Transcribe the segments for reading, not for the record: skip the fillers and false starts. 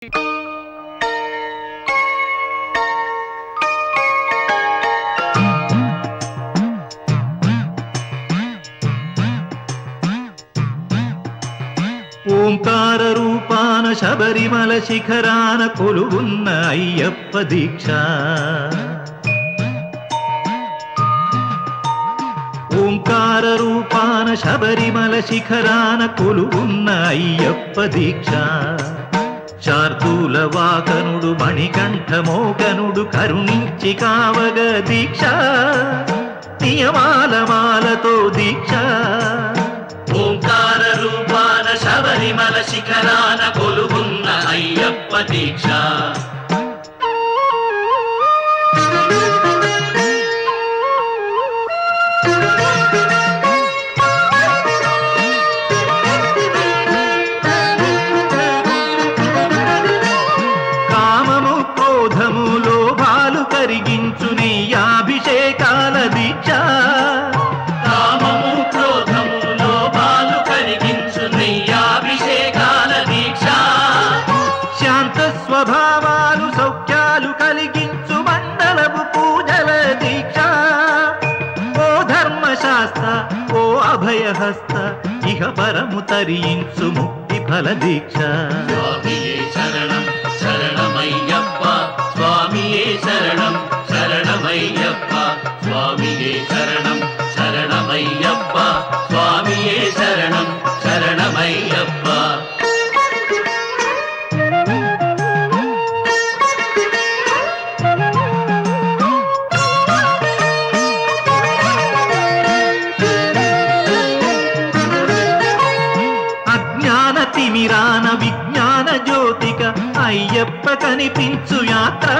ఓంకార రూపాన శబరిమల శిఖరాన కొలువున్న అయ్యప్ప దీక్ష. ఓంకార రూపాన శబరిమల శిఖరాన కొలువున్న అయ్యప్ప దీక్ష. శార్దూల వాకనుడు మణికంఠ మోకనుడు కరుణించి కావగ దీక్ష. నియమాల మాలతో దీక్ష. ఓంకార రూపాన శబరిమల శిఖరాన కొలువున్న అయ్యప్ప దీక్ష. కామము క్రోధము లోభాలు కరిగించు నెయ్యాభిషేకాల దీక్ష. కామము క్రోధము లోభాలు కరిగించు నెయ్యాభిషేకాల దీక్ష. శాంత స్వభావాలు సౌఖ్యాలు కలిగించు మండలపు పూజల దీక్ష. ఓ ధర్మశాస్త్ర ఓ అభయహస్త ఇహ పరము తరించు ముక్తి ఫల దీక్ష. స్వామియే శరణం శరణమయ్యప్ప స్వామియే శరణం శరణమయ్యప్ప స్వామియే శరణం శరణమయ్యప్ప స్వామియే శరణం శరణమయ్యప్ప. అజ్ఞాన తిమిరాన విజ్ఞాన జ్యోతిక అయ్యప్ప కనిపించు యాత్ర.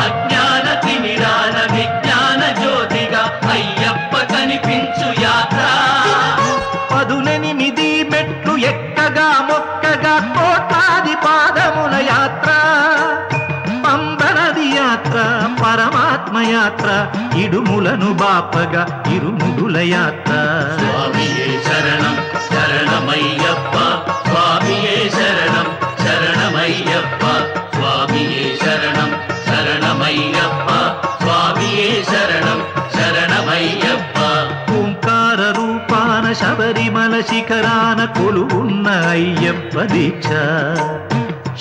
అజ్ఞాన తిమిరాన విజ్ఞాన జ్యోతిగా అయ్యప్ప కనిపించు యాత్ర. 18 మెట్లు ఎక్కగా మొక్కగా కోట్లాది పాదముల యాత్ర. పంబనది యాత్ర పరమాత్మ యాత్ర ఇడుములను బాపగా ఇరుముడుల యాత్ర. స్వామియే శరణం శరణమయ్యప్ప స్వామియే శరణం శరణమయ్యప్ప స్వామియే శరణం శరణమయ్యప్ప స్వామియే శరణం శరణమయ్యప్ప. ఓంకార రూపాన శబరిమల శిఖరాన కొలువున్న అయ్యప్ప దీక్ష.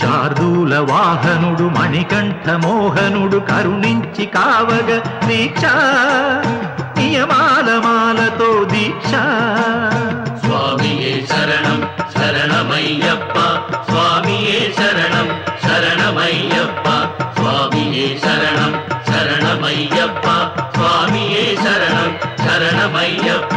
శార్దూల వాహనుడు మణికంఠ మోహనుడు కరుణించి కావగ దీక్ష. నియమాల మాలతో దీక్ష. స్వామియే శరణం శరణమయ్యప్ప స్వామియే శరణం శరణమయ్యప్ప స్వామియే శరణం శరణమయ్యప్ప స్వామియే శరణం శరణమయ్యప్ప.